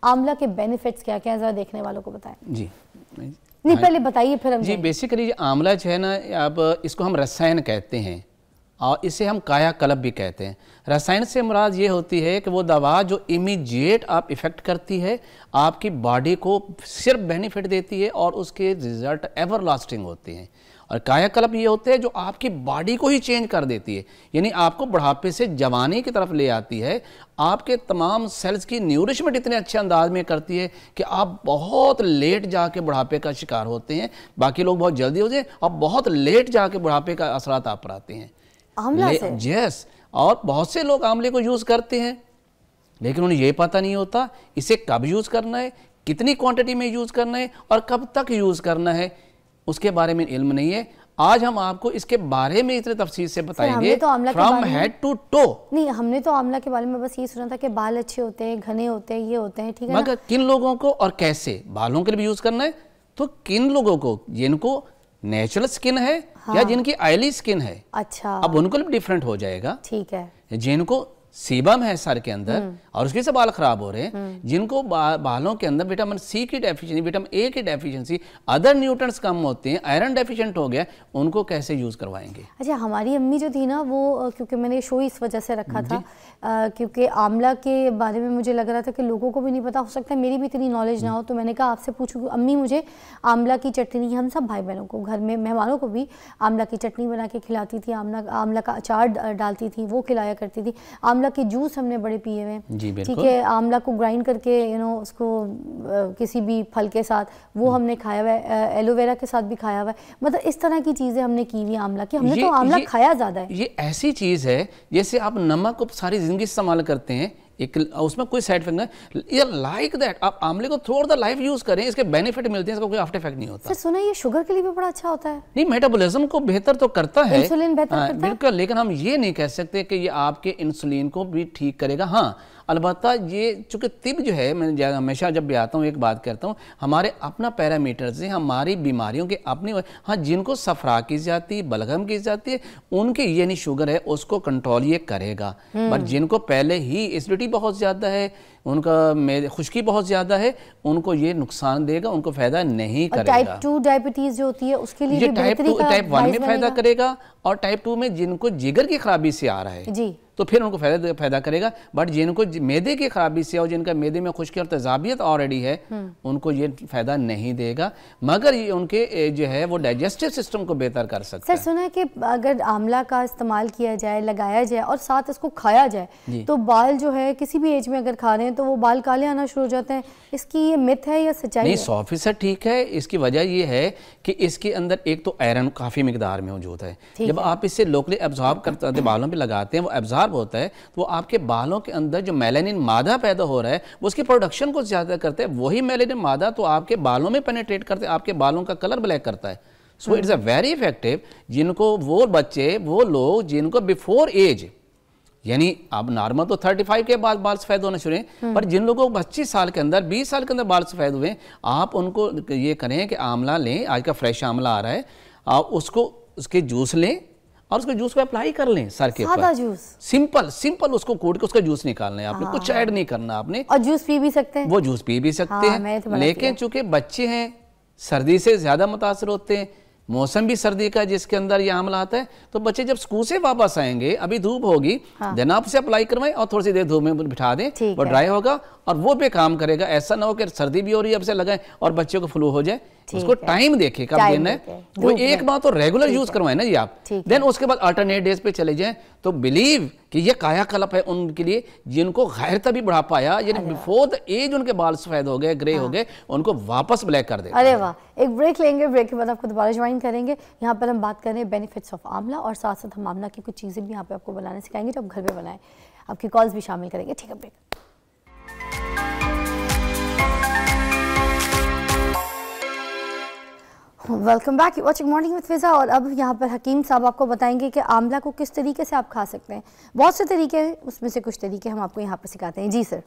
आंवला के बेनिफिट्स क्या क्या है, जरा देखने वालों को बताएं। जी नहीं, पहले बताइए फिर हम जी। बेसिकली आंवला जो है ना, अब इसको हम रसायन कहते हैं और इसे हम कायाकल्प भी कहते हैं। रसायन से मुराद ये होती है कि वो दवा जो इमीडिएट आप इफ़ेक्ट करती है, आपकी बॉडी को सिर्फ बेनिफिट देती है और उसके रिजल्ट एवर लास्टिंग होते हैं। और कायाकल्प ये होते हैं जो आपकी बॉडी को ही चेंज कर देती है, यानी आपको बुढ़ापे से जवानी की तरफ ले आती है। आपके तमाम सेल्स की न्यूरिशमेंट इतने अच्छे अंदाज में करती है कि आप बहुत लेट जाके बुढ़ापे का शिकार होते हैं। बाकी लोग बहुत जल्दी हो जाए और बहुत लेट जाके बुढ़ापे का असरात आप पर आते हैं आंवला से। यस, और बहुत से लोग आंवले को यूज़ करते हैं लेकिन उन्हें ये पता नहीं होता इसे कब यूज़ करना है, कितनी क्वांटिटी में यूज़ करना है और कब तक यूज़ करना है, उसके बारे में इल्म नहीं है। आज हम आपको इसके बारे में इतने तफसील से बताएंगे, फ्रॉम हेड टू टो। नहीं, हमने तो आंवला के बारे में बस ये सुना था कि बाल अच्छे होते हैं, घने होते हैं, ये होते हैं, ठीक है। मगर किन लोगों को और कैसे बालों के लिए भी यूज़ करना है, तो किन लोगों को जिनको नेचुरल स्किन है या जिनकी ऑयली स्किन है, अच्छा, अब उनको भी डिफरेंट हो जाएगा, ठीक है। जिनको सीबम है सर के अंदर और उसकी से बाल खराब हो रहे हैं, जिनको बालों के अंदर विटामिन सी की डेफिशिएंसी, विटामिन ए की डेफिशिएंसी, अदर न्यूट्रिएंट्स कम होते हैं, आयरन डेफिशिएंट हो गया, उनको कैसे यूज़ करवाएंगे। अच्छा, हमारी अम्मी जो थी ना वो, क्योंकि मैंने शो इस वजह से रखा था क्योंकि आंवला के बारे में मुझे लग रहा था कि लोगों को भी नहीं पता, हो सकता है मेरी भी इतनी नॉलेज ना हो, तो मैंने कहा आपसे पूछूं। अम्मी मुझे आंवला की चटनी, हम सब भाई बहनों को, घर में मेहमानों को भी आंवला की चटनी बना के खिलाती थी, आंवला का अचार डालती थी, वो खिलाया करती थी। आंवला के जूस हमने बड़े पिए हुए, ठीक है। आंवला को ग्राइंड करके उसको किसी भी फल के साथ वो हमने खाया हुआ है, एलोवेरा के साथ भी खाया हुआ है। मतलब इस तरह की चीज़ें हमने की हुई आंवला की। हमने तो आंवला खाया ज़्यादा है। ये ऐसी चीज़ है जैसे आप नमक को सारी जिंदगी इस्तेमाल करते हैं, एक उसमें कोई साइड इफेक्ट नहीं, ये लाइक दैट आप आंवले को थ्रू द लाइफ यूज करें, इसके बेनिफिट मिलते हैं, इसका कोई आफ्टर इफेक्ट नहीं होता। सर सुना ये शुगर के लिए भी बड़ा अच्छा होता है। नहीं, मेटाबॉलिज्म को बेहतर तो करता है, इंसुलिन बेहतर करता है, बिल्कुल, लेकिन हम ये नहीं कह सकते कि ये आपके इंसुलिन को भी ठीक करेगा। हाँ, अलबत्ता ये चूँकि तिब जो है, मैं हमेशा जब भी आता हूँ एक बात कहता हूँ, हमारे अपना पैरामीटर्स हैं, हमारी बीमारियों के अपनी। हाँ, जिनको सफरा की जाती है, बलगम की जाती है, उनके ये नहीं शुगर है उसको कंट्रोल ये करेगा। बट जिनको पहले ही एसिडिटी बहुत ज़्यादा है, उनका खुश्की बहुत ज़्यादा है, उनको ये नुकसान देगा, उनको फ़ायदा नहीं करेगा। टाइप 2 डायबिटीज़ जो होती है उसके लिए टाइप 1 में फ़ायदा करेगा और टाइप 2 में जिनको जिगर की खराबी से आ रहा है जी, तो फिर उनको फायदा करेगा। बट जिनको मैदे की खराबी से और जिनका मैदे में खुश्की और तेजाबियत ऑलरेडी है, उनको ये फायदा नहीं देगा, मगर ये उनके जो है वो डाइजेस्टिव सिस्टम को बेहतर कर सकता है। सर सुना है कि अगर आंवला का इस्तेमाल किया जाए, लगाया जाए और साथ इसको खाया जाए तो बाल जो है किसी भी एज में अगर खा रहे हैं तो वो बाल काले आना शुरू हो जाते हैं। इसकी ये मिथ है या सच्चाई? नहीं, 100% ठीक है। इसकी वजह ये है कि इसके अंदर एक तो आयरन काफ़ी मिकदार में मौजूद है। जब आप इसे लोकली एब्जॉर्ब करते हैं, बालों पे लगाते हैं, वो एब्जॉर्ब होता है तो आपके बालों के अंदर जो मेलानिन मादा पैदा हो रहा है वो उसकी प्रोडक्शन को ज़्यादा करते हैं। वही मेलानिन मादा तो आपके बालों में पेनिट्रेट करते हैं, आपके बालों का कलर ब्लैक करता है। So it's a very effective. जिनको वो बच्चे, वो लोग जिनको बिफोर एज, यानी अब नॉर्मल तो 35 के बाद बाल सफ़ेद होना शुरू हैं, पर जिन लोगों को 25 साल के अंदर, 20 साल के अंदर बाल सफ़ेद हुए, आप उनको ये करें कि आंवला लें, आज का फ्रेश आंवला आ रहा है, आप उसको उसके जूस लें और उसके जूस को अप्लाई कर लें सर के ऊपर। जूस सिंपल उसको कूट के उसका जूस निकालना है आपने, कुछ ऐड नहीं करना आपने। और जूस पी भी सकते हैं, वो जूस पी भी सकते हैं, लेकिन चूंकि बच्चे हैं, सर्दी से ज़्यादा मुतासर होते हैं, मौसम भी सर्दी का जिसके अंदर ये आंवला आता है, तो बच्चे जब स्कूल से वापस आएंगे, अभी धूप होगी, देन आप उसे अप्लाई करवाएं और थोड़ी सी देर धूप में बिठा दें, वो ड्राई होगा और वो भी काम करेगा। ऐसा ना हो कि सर्दी भी हो रही है अब से लगाएं और बच्चे को फ्लू हो जाए। उसको टाइम देखे कब देना है, वो एक बार तो रेगुलर यूज करवाएं ना जी आप, देन उसके बाद अल्टरनेट डेज पे चले जाएं। तो बिलीव कि ये कायाकल्प है उनके लिए जिनको गैर तभी बुढ़ापा आया, यानी बिफोर द एज उनके बाल सफेद हो गए, ग्रे हो गए, उनको वापस ब्लैक कर दे। अरे वाह, एक ब्रेक लेंगे, ब्रेक के बाद आपको दोबारा ज्वाइन करेंगे। यहाँ पर हम बात कर रहे हैं बेनिफिट्स ऑफ आंवला और साथ साथ हम आंवला की कुछ चीज़ें भी यहाँ पे आपको बनाने सिखाएंगे जो आप घर पे बनाएं। आपकी कॉल्स भी शामिल करेंगे, ठीक है। Break. Welcome back, watching morning with Fiza. और अब यहाँ पर हकीम साहब आपको बताएंगे कि आंवला को किस तरीके से आप खा सकते हैं। बहुत से तरीके हैं, उसमें से कुछ तरीके हम आपको यहाँ पर सिखाते हैं। जी सर।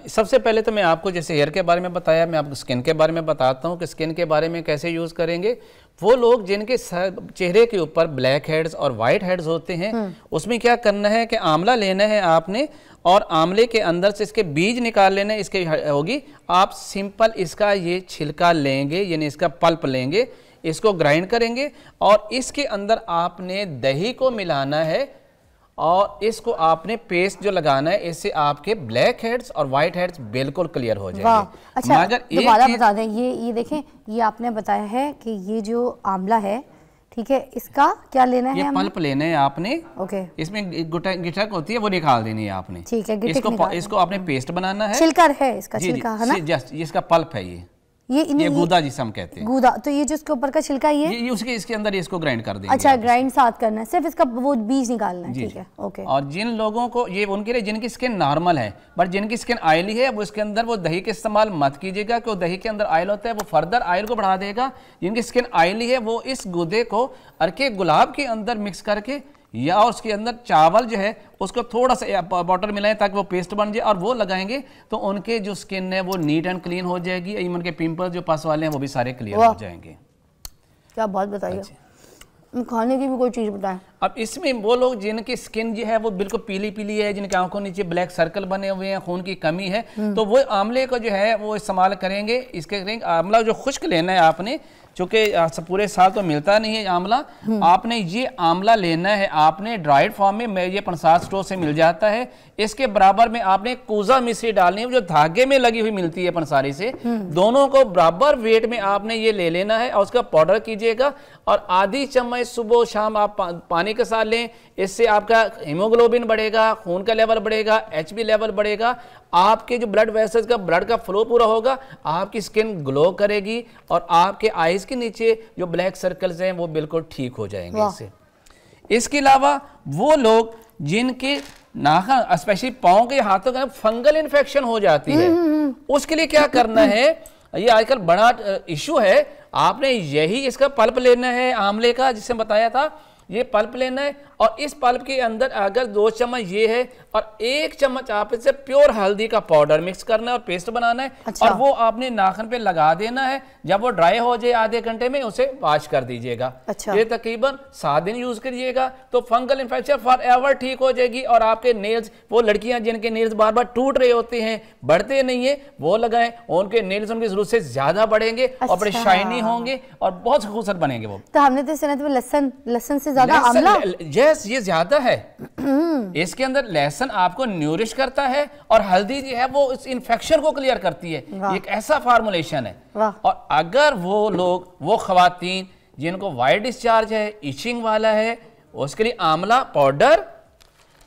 सबसे पहले तो मैं आपको जैसे हेयर के बारे में बताया, मैं आपको स्किन के बारे में बताता हूँ कि स्किन के बारे में कैसे यूज़ करेंगे। वो लोग जिनके चेहरे के ऊपर ब्लैक हेड्स और वाइट हेड्स होते हैं, उसमें क्या करना है कि आंवला लेना है आपने और आंवले के अंदर से इसके बीज निकाल लेने, इसके होगी। आप सिंपल इसका ये छिलका लेंगे, यानी इसका पल्प लेंगे, इसको ग्राइंड करेंगे और इसके अंदर आपने दही को मिलाना है और इसको आपने पेस्ट जो लगाना है, इससे आपके ब्लैक हेड्स और व्हाइट हेड्स बिल्कुल क्लियर हो जाएंगे। अच्छा, मगर दोबारा बता दें, ये देखें, ये आपने बताया है कि ये जो आंवला है, ठीक है, इसका क्या लेना है? ये पल्प लेना है आपने। ओके। इसमें गिटक होती है, वो निकाल देनी है आपने। ठीक है, इसको आपने पेस्ट बनाना है। छिलका है इसका, छिलका है ना? जस्ट इसका पल्प है ये गूदा जिसे हम कहते हैं। गूदा, तो ये जो इसके ऊपर का छिलका ये उसके इसके अंदर इसको ग्राइंड कर देंगे। अच्छा, ग्राइंड साथ करना है, सिर्फ इसका वो बीज निकालना है। ठीक है, ओके। और जिन लोगों को ये, उनके लिए जिनकी स्किन नॉर्मल है बट जिनकी स्किन ऑयली है, वो इसके अंदर वो दही के इस्तेमाल मत कीजिएगा, क्योंकि दही के अंदर ऑयल होता है, वो फर्दर ऑयल को बढ़ा देगा। जिनकी स्किन ऑयली है वो इस गूदे को अर्के गुलाब के अंदर मिक्स करके या उसके अंदर चावल जो है उसको थोड़ा सा वाटर मिलाएं ताकि वो पेस्ट बन जाए और वो लगाएंगे तो उनके जो स्किन है वो नीट एंड क्लीन हो जाएगी। इवन के पिंपल्स जो पास वाले हैं वो भी सारे क्लियर हो जाएंगे। क्या बात बताइए, खाने की भी कोई चीज़ बताएं। अब इसमें वो लोग जिनकी स्किन जो है वो बिल्कुल पीली पीली है, जिनके आंखों नीचे ब्लैक सर्कल बने हुए हैं, खून की कमी है, तो वो आंवले को जो है वो इस्तेमाल करेंगे। इसके आंवला जो खुश्क लेना है आपने, चूंकि पूरे साल तो मिलता नहीं है आंवला, आपने ये आंवला लेना है, आपने ड्राइड फॉर्म में ये 50 स्टोर से मिल जाता है। इसके बराबर में आपने कूजा मिश्री डालनी है जो धागे में लगी हुई मिलती है पंसारी से, दोनों को बराबर वेट में आपने ये ले लेना है और उसका पाउडर कीजिएगा और आधी चम्मच सुबह शाम आप पानी के साथ लें। इससे आपका हीमोग्लोबिन बढ़ेगा, खून का लेवल बढ़ेगा, एचबी लेवल बढ़ेगा, आपके जो ब्लड वेसल्स का ब्लड का फ्लो पूरा होगा, आपकी स्किन ग्लो करेगी और आपके आईज के नीचे जो ब्लैक सर्कल्स हैं वो बिल्कुल ठीक हो जाएंगे इससे। इसके अलावा वो लोग जिनके नाखून स्पेशली पाँव के हाथों का फंगल इन्फेक्शन हो जाती है, उसके लिए क्या करना है, ये आजकल बड़ा इशू है। आपने यही इसका पल्प लेना है आंवले का, जिसे बताया था, ये पल्प लेना है और इस पल्प के अंदर अगर 2 चम्मच ये है और 1 चम्मच आप इससे प्योर हल्दी का पाउडर मिक्स करना है और पेस्ट बनाना है। अच्छा। और वो आपने नाखून पे लगा देना है। जब वो ड्राई हो जाए आधे घंटे में उसे वॉश कर दीजिएगा। अच्छा। ये तकरीबन 7 दिन यूज करिएगा तो फंगल इन्फेक्शन फॉर एवर ठीक हो जाएगी। और आपके नेल्स, वो लड़कियां जिनके नेल्स बार बार टूट रहे होते हैं, बढ़ते नहीं है, वो लगाएं, उनके नेल्स उनकी जरूरत से ज्यादा बढ़ेंगे। अच्छा। और बड़े शाइनी होंगे और बहुत खूबसूरत बनेंगे वो। तो हमने तो सुना था लहसुन से ज्यादा आंवला, यस, ये ज्यादा है। इसके अंदर लहसुन आपको न्यूरिश करता है और हल्दी जो है वो इस इन्फेक्शन को क्लियर करती है। एक ऐसा फार्मूलेशन है। और अगर वो लोग, वो खवातीन जिनको वाइट डिस्चार्ज है, इचिंग वाला है, उसके लिए आंवला पाउडर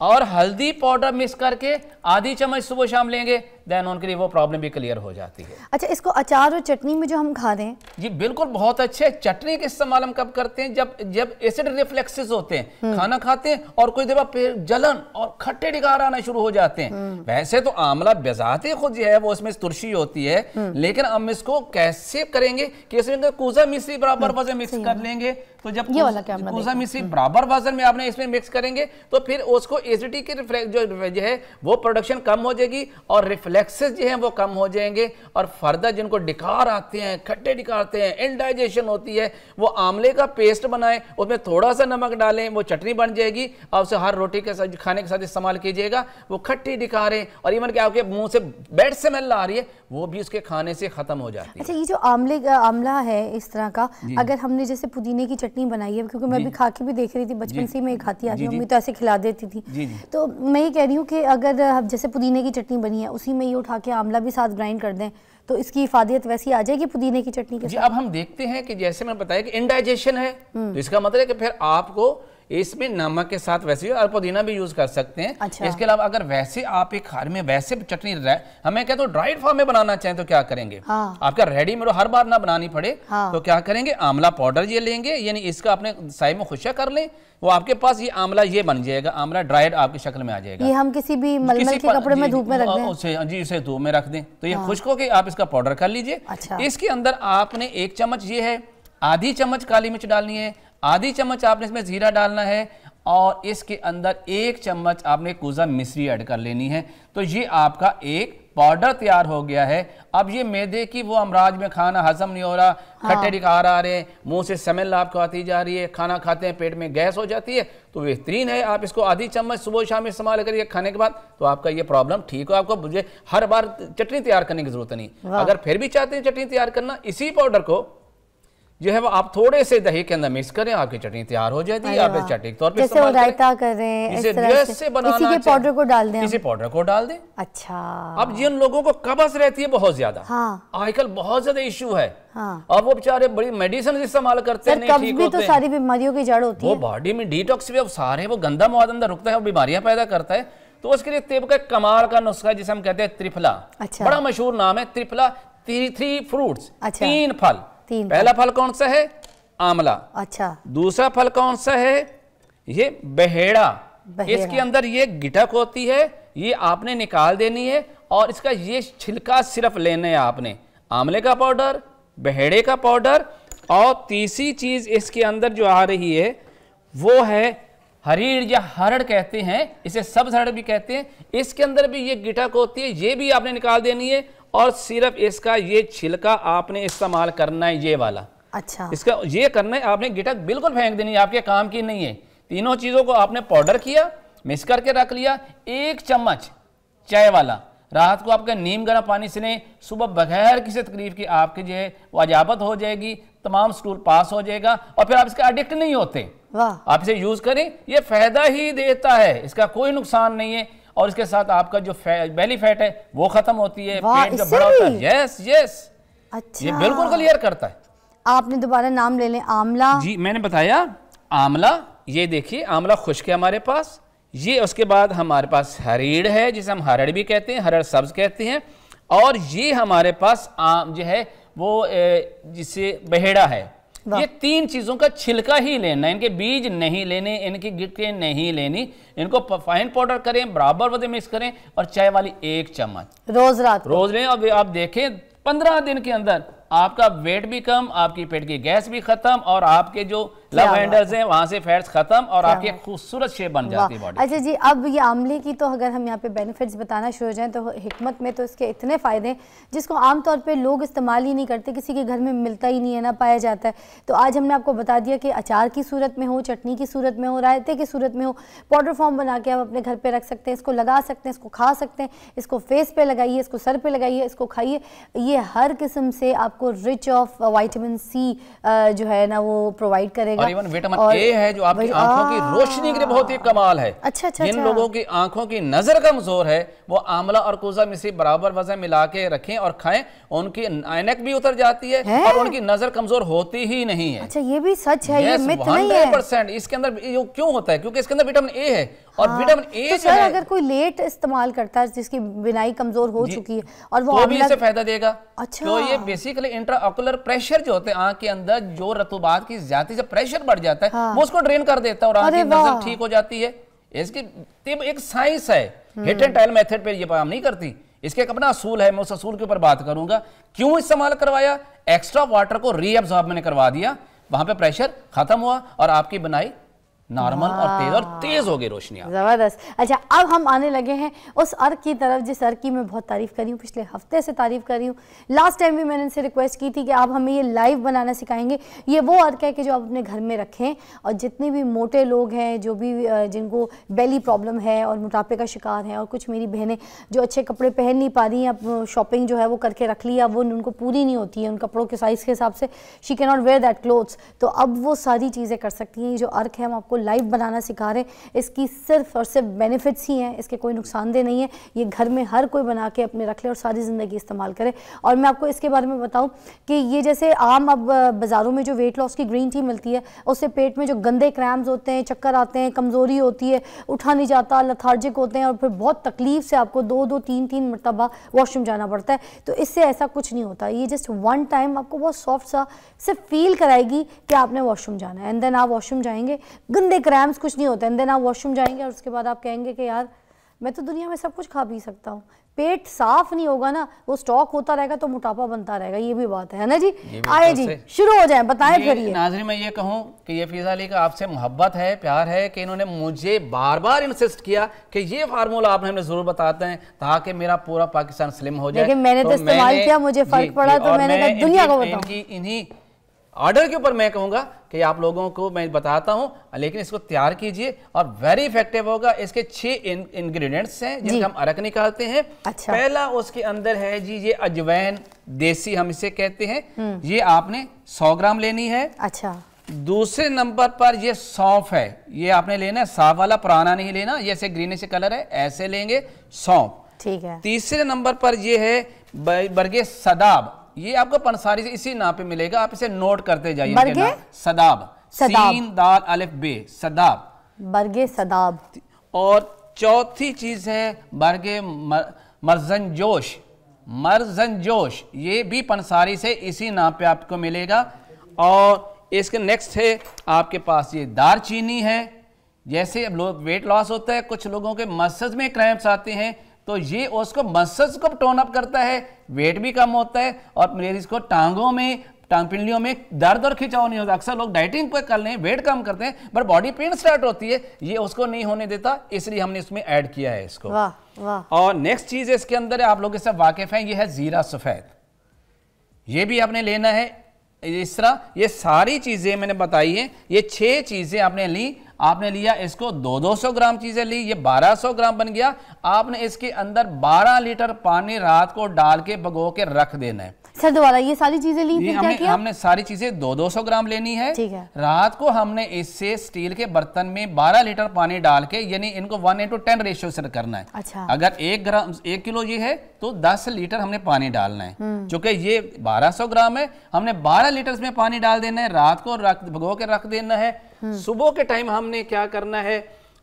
और हल्दी पाउडर मिक्स करके आधी चम्मच सुबह शाम लेंगे, देन उनके लिए वो प्रॉब्लम भी क्लियर हो जाती है। अच्छा, इसको अचार और चटनी में जो हम खा रहे हैं, जी बिल्कुल बहुत अच्छे। चटनी का इस्तेमाल हम कब करते हैं, जब एसिड रिफ्लेक्सेस होते हैं, खाना खाते हैं और कुछ देर बाद जलन और खट्टे डिगार आना शुरू हो जाते हैं। वैसे तो आंवला बेजाते खुद जो है वो उसमें तुरशी होती है, लेकिन हम इसको कैसे करेंगे कि इसमें कूजा मिश्री बराबर वजन मिक्स कर लेंगे। तो जब कूजा मिश्री बराबर वजन में आपने इसमें मिक्स करेंगे तो फिर उसको एसिडिटी की जो है वो प्रोडक्शन कम हो जाएगी और रिफ्लेक्सेस जो हैं वो कम हो जाएंगे। और फर्दर जिनको डिकार आते हैं, खट्टे डिकार आते हैं, इंडाइजेशन होती है, वो आंवले का पेस्ट बनाएं, उसमें थोड़ा सा नमक डालें, वो चटनी बन जाएगी और उसे हर रोटी के साथ, खाने के साथ इस्तेमाल कीजिएगा। वो खट्टी डिकारें और इवन कि आपके मुंह से बैड स्मेल आ रही है वो भी उसके खाने से खत्म हो जाती है। अच्छा, ये जो आंवला है इस तरह का, अगर हमने जैसे पुदीने की चटनी बनाई है, क्योंकि मैं भी खा के भी देख रही थी, बचपन से मैं खाती आती हूँ, मम्मी तो ऐसे खिला देती थी। तो मैं ये कह रही हूँ कि अगर जैसे पुदीने की चटनी बनी है उसी में ये उठा के आंवला भी साथ ग्राइंड कर दें तो इसकी इफादियत वैसी आ जाएगी पुदीने की चटनी के साथ। अब हम देखते हैं कि जैसे मैंने बताया कि इंडाइजेशन है, तो इसका मतलब है कि फिर आपको इसमें नमक के साथ वैसे और पुदीना भी यूज कर सकते हैं। अच्छा। इसके अलावा अगर वैसे आप एक घर में वैसे चटनी हमें कहते हो ड्राइड फॉर्म में बनाना चाहें तो क्या करेंगे, हाँ। आपका रेडीमेड हर बार ना बनानी पड़े, हाँ। तो क्या करेंगे, आंवला पाउडर ये लेंगे, यानी इसका अपने साइड में खुशक कर लें, वो आपके पास ये आंवला ये बन जाएगा, आंवला ड्राइड आपकी शक्ल में आ जाएगा। ये हम किसी भी मलमल के कपड़े में धूप में रख दें, उसे धूप में रख दें तो ये खुश्क होके आप इसका पाउडर कर लीजिए। अच्छा। इसके अंदर आपने 1 चम्मच ये है, आधी चम्मच काली मिर्च डालनी है, आधी चम्मच आपने इसमें जीरा डालना है और इसके अंदर 1 चम्मच आपने कूजा मिश्री ऐड कर लेनी है। तो ये आपका एक पाउडर तैयार हो गया है। अब ये मैदे की वो अमराज में खाना हजम नहीं हो रहा, खट्टे डिकार आ रहे हैं, मुंह से स्मेल आपको आती जा रही है, खाना खाते हैं पेट में गैस हो जाती है, तो बेहतरीन है आप इसको आधी चम्मच सुबह शाम इस्तेमाल करिए खाने के बाद, तो आपका ये प्रॉब्लम ठीक हो। आपको मुझे हर बार चटनी तैयार करने की जरूरत नहीं। अगर फिर भी चाहते हैं चटनी तैयार करना, इसी पाउडर को जो है वो आप थोड़े से दही के अंदर मिक्स करें, आपकी चटनी तैयार हो जाती है। आप चटनी के तौर पे जैसे वो रायता करें, इस तरह से बनाना, इसी के पाउडर को डाल दें, इसी पाउडर को डाल दें। अच्छा, अब जिन लोगों को कब्ज रहती है बहुत ज्यादा, हाँ, आजकल बहुत ज्यादा इशू है, हाँ, और वो बेचारे बड़ी मेडिसिन इस्तेमाल करते हैं, नहीं ठीक होते, तो सारी बीमारियों की जड़ होती है, वो बॉडी में डिटॉक्स भी, सारे वो गंदा मवाद अंदर रुकता है, वो बीमारियां पैदा करता है। तो उसके लिए तिब का कमाल का नुस्खा जिसे हम कहते हैं त्रिफला, अच्छा, बड़ा मशहूर नाम है त्रिफला, 3 फ्रूट्स, अच्छा, 3 फल। पहला फल कौन सा है? आंवला। अच्छा। दूसरा फल कौन सा है? ये बहेड़ा। इसके अंदर ये गिटक होती है, ये आपने निकाल देनी है, और इसका ये छिलका सिर्फ लेना है आपने। आंवले का पाउडर, बहेड़े का पाउडर, और तीसरी चीज इसके अंदर जो आ रही है वो है हरीड़ या हरड़ कहते हैं, इसे सब्ज हरड़ भी कहते हैं। इसके अंदर भी ये गिटक होती है, ये भी आपने निकाल देनी है, और सिर्फ इसका ये छिलका आपने इस्तेमाल करना है, ये वाला। अच्छा, इसका ये करना है आपने, गिटक बिल्कुल फेंक देनी है, आपके काम की नहीं है। तीनों चीजों को आपने पाउडर किया, मिक्स करके रख लिया। 1 चम्मच चाय वाला रात को आपका नीम गर्म पानी से लें, सुबह बगैर किसी तकलीफ की आपकी जो है वजाबत हो जाएगी, तमाम स्टूल पास हो जाएगा, और फिर आप इसका एडिक्ट नहीं होते। आप इसे यूज करें, ये फायदा ही देता है, इसका कोई नुकसान नहीं है। और इसके साथ आपका जो बेली फैट है वो खत्म होती है, पेट जो बड़ा होता है, यस यस, अच्छा, ये बिल्कुल क्लियर करता है। आपने दोबारा नाम ले लें, आंवला। जी मैंने बताया आंवला, ये देखिए आंवला खुश्क है हमारे पास, ये उसके बाद हमारे पास हरीड़ है जिसे हम हरड़ भी कहते हैं, हरड़ सब्ज कहते हैं, और ये हमारे पास जो है वो जिसे बहेड़ा है। ये 3 चीजों का छिलका ही लेना, इनके बीज नहीं लेने, इनकी गिटकें नहीं लेनी, इनको फाइन पाउडर करें, बराबर वजन मिक्स करें, और चाय वाली 1 चम्मच रोज रात रोज लें। अब आप देखें 15 दिन के अंदर आपका वेट भी कम, आपकी पेट की गैस भी खत्म, और आपके जो लव हैंडल्स हैं वहां से फैट्स खत्म, और आपकी खूबसूरत शेप बन जाती है बॉडी। अच्छा जी, अब ये आंवले की तो अगर हम यहाँ पे बेनिफिट्स बताना शुरू हो जाएं तो हिकमत में तो इसके इतने फ़ायदे हैं जिसको आमतौर पे लोग इस्तेमाल ही नहीं करते, किसी के घर में मिलता ही नहीं है, ना पाया जाता है। तो आज हमने आपको बता दिया कि अचार की सूरत में हो, चटनी की सूरत में हो, रायते की सूरत में हो, पाउडर फॉर्म बना के आप अपने घर पर रख सकते हैं, इसको लगा सकते हैं, इसको खा सकते हैं, इसको फेस पे लगाइए, इसको सर पे लगाइए, इसको खाइए। ये हर किस्म से आपको रिच ऑफ विटामिन सी जो है ना वो प्रोवाइड करेगा, और इवन विटामिन ए है जो आपकी आंखों की रोशनी के लिए बहुत ही कमाल है। अच्छा, जिन लोगों की आंखों की नजर कमजोर है वो आंवला और कूजा मिश्री बराबर वजन मिला के रखें और खाएं, उनकी ऐनक भी उतर जाती है और उनकी नजर कमजोर होती ही नहीं है। अच्छा, ये भी सच है, ये मिथ नहीं है। 100% इसके अंदर क्यों होता है? क्योंकि इसके अंदर विटामिन ए है, और विटामिन ए तो सर अगर कोई लेट इस्तेमाल करता है, जिसकी बिनाई कमजोर हो चुकी है, और वो तो भी इससे फायदा देगा। अच्छा, तो ये बेसिकली इंट्राऑकुलर प्रेशर जो होते हैं आंख के अंदर, जो रतुबात की ज्यादा से प्रेशर बढ़ जाता है वो उसको ड्रेन कर देता है और आंख की नजर ठीक हो जाती है। इसकी एक साइंस है, हिट एंड टेल मेथड पे ये काम नहीं करती, इसके एक अपना असूल है। मैं उस असूल के ऊपर बात करूंगा। क्यों इस्तेमाल करवाया? एक्स्ट्रा वाटर को रीअब्सॉर्ब मैंने करवा दिया, वहां पे प्रेशर खत्म हुआ और आपकी बनाई नॉर्मल और तेज हो गई रोशनियां। जबरदस्त। अच्छा, अब हम आने लगे हैं उस अर्क की तरफ जिस अर्क की मैं बहुत तारीफ कर रही हूँ, पिछले हफ्ते से तारीफ कर रही हूँ। लास्ट टाइम भी मैंने इनसे रिक्वेस्ट की थी कि आप हमें ये लाइव बनाना सिखाएंगे। ये वो अर्क है कि जो आप अपने घर में रखें, और जितने भी मोटे लोग हैं, जो भी जिनको बेली प्रॉब्लम है और मोटापे का शिकार हैं, और कुछ मेरी बहनें जो अच्छे कपड़े पहन नहीं पा रही हैं, अब शॉपिंग जो है वो करके रख लिया, वो उनको पूरी नहीं होती है उन कपड़ों के साइज़ के हिसाब से, she can not wear that clothes, तो अब वो सारी चीज़ें कर सकती हैं। ये जो अर्क है हम आपको लाइव बनाना सिखा रहे हैं। इसकी सिर्फ और सिर्फ बेनिफिट्स ही हैं, इसके कोई नुकसानदेह नहीं है। ये घर में हर कोई बना के अपने रख ले और सारी ज़िंदगी इस्तेमाल करे। और मैं आपको इसके बारे में बताऊं कि ये जैसे आम अब बाज़ारों में जो वेट लॉस की ग्रीन टी मिलती है, उससे पेट में जो गंदे क्रैम्स होते हैं, चक्कर आते हैं, कमज़ोरी होती है, उठा नहीं जाता, लथार्जिक होते हैं, और फिर बहुत तकलीफ से आपको 2-2, 3-3 मरतबा वॉशरूम जाना पड़ता है। तो इससे ऐसा कुछ नहीं होता। ये जस्ट वन टाइम आपको बहुत सॉफ्ट सा सिर्फ फील कराएगी कि आपने वॉशरूम जाना है, एंड देन आप वॉशरूम जाएंगे, गंदे क्रैम्स कुछ नहीं होता, एंड देन आप वॉशरूम जाएंगे और उसके बाद आप कहेंगे कि यार मैं तो दुनिया में सब कुछ खा पी सकता हूँ, पेट साफ नहीं होगा ना, वो स्टॉक होता रहेगा तो मोटापा बनता रहेगा, ये भी बात है ना जी। आए जी शुरू हो जाए, बताएं फिर। ये नाज़रीन मैं ये कहूँ कि ये फ़िज़ा अली का आपसे मोहब्बत है, प्यार है कि इन्होंने मुझे बार बार इंसिस्ट किया कि ये फार्मूला आपने हमें जरूर बताते हैं ताकि मेरा पूरा पाकिस्तान स्लिम हो जाए। लेकिन मैंने तो इस्तेमाल किया, मुझे फर्क पड़ा, तो मैंने कहा दुनिया को बताऊं। इन्हीं ऑर्डर के ऊपर मैं कहूँगा कि आप लोगों को मैं बताता हूँ, लेकिन इसको तैयार कीजिए और वेरी इफेक्टिव होगा। इसके 6 इंग्रेडिएंट्स हैं जिनसे हम अरक निकालते हैं। अच्छा। पहला उसके अंदर है जी ये अजवैन, देसी हम इसे कहते हैं, ये आपने 100 ग्राम लेनी है। अच्छा। दूसरे नंबर पर ये सौंफ है, ये आपने लेना है, साफ वाला, पुराना नहीं लेना, ये ऐसे ग्रीनिश कलर है, ऐसे लेंगे सौंफ। ठीक है। तीसरे नंबर पर ये है बरगे सदाब, ये आपको पंसारी से इसी नाम पे मिलेगा, आप इसे नोट करते जाइए। बरगे सदाब, सीन दाल अलिफ बे, सदाब, बरगे सदाब। और चौथी चीज है बरगे मर्जनजोश, मर्जनजोश, ये भी पंसारी से इसी नाम पे आपको मिलेगा। और इसके नेक्स्ट है आपके पास ये दारचीनी है। जैसे लोग वेट लॉस होता है, कुछ लोगों के मसल्स में क्रैम्प्स आते हैं, तो ये उसको मसल्स को टोन अप करता है, वेट भी कम होता है, और लेडीज को टांगों में, टांग पिंडलियों में दर्द और खिंचाव नहीं होता। अक्सर लोग डाइटिंग पर कर लें, वेट कम करते हैं, पर बॉडी पेन स्टार्ट होती है, ये उसको नहीं होने देता, इसलिए हमने इसमें ऐड किया है इसको। वाह वाह। और नेक्स्ट चीज इसके अंदर है, आप लोग इससे वाकिफ हैं, ये है जीरा सफेद, ये भी आपने लेना है। इस तरह ये सारी चीजें मैंने बताई हैं, ये 6 चीजें आपने ली। आपने लिया इसको 200 ग्राम चीजें ली, ये 1200 ग्राम बन गया। आपने इसके अंदर 12 लीटर पानी रात को डाल के भिगो के रख देना है। सर दोबारा ये सारी चीजें ली, फिर क्या किया? हमने सारी चीजें 200 ग्राम लेनी है। ठीक है। रात को हमने इससे स्टील के बर्तन में 12 लीटर पानी डाल के, यानी इनको 1:10 रेशियो से करना है। अच्छा। अगर 1 किलो ये है तो 10 लीटर हमने पानी डालना है। चूंकि ये 1200 ग्राम है, हमने 12 लीटर में पानी डाल देना है, रात को भिगो के रख देना है। सुबह के टाइम हमने क्या करना है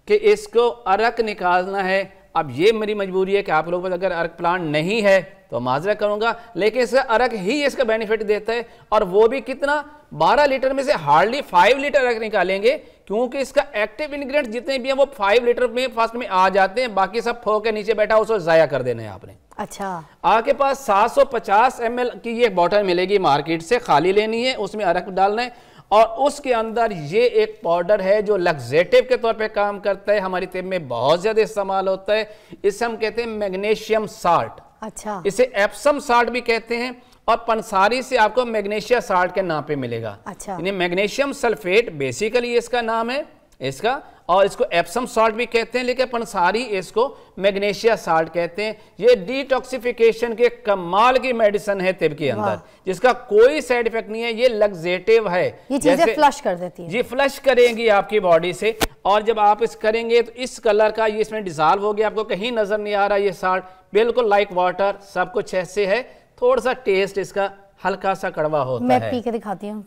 कि इसको अरक निकालना है। अब ये मेरी मजबूरी है कि आप लोगों पर अगर अरक प्लांट नहीं है तो माजरा करूंगा, लेकिन इसका अरक ही इसका बेनिफिट देता है, और वो भी कितना, 12 लीटर में से हार्डली 5 लीटर अरक निकालेंगे, क्योंकि इसका एक्टिव इंग्रेडिएंट जितने भी हैं वो 5 लीटर में फर्स्ट में आ जाते हैं, बाकी सब फो के नीचे बैठा उसको जाया कर देना है आपने। अच्छा। आपके पास 750 ml की ये बॉटल मिलेगी मार्केट से, खाली लेनी है, उसमें अरक डालना है, और उसके अंदर ये एक पाउडर है जो लग्जेटिव के तौर पे काम करता है, हमारी तिब में बहुत ज्यादा इस्तेमाल होता है, इसे हम कहते हैं मैग्नीशियम साल्ट। अच्छा। इसे एप्सम साल्ट भी कहते हैं, और पंसारी से आपको मैग्नीशिया साल्ट के नाम पे मिलेगा। अच्छा। यानी मैग्नीशियम सल्फेट बेसिकली इसका नाम है इसका, और इसको एप्सम साल्ट भी कहते हैं, लेकिन पंसारी इसको मैग्नीशिया साल्ट कहते हैं। ये डिटॉक्सिफिकेशन के कमाल की मेडिसिन है तिब के अंदर, जिसका कोई साइड इफेक्ट नहीं है, ये लग्जेटिव है, ये चीजें फ्लश कर देती है। जी फ्लश करेंगी आपकी बॉडी से, और जब आप इस करेंगे तो इस कलर का ये इसमें डिसॉल्व हो गया, आपको कहीं नजर नहीं आ रहा, ये साल्ट बिल्कुल लाइक वाटर, सब कुछ ऐसे है। थोड़ा सा टेस्ट इसका हल्का सा कड़वा होता है। मैं पी के दिखाती हूँ।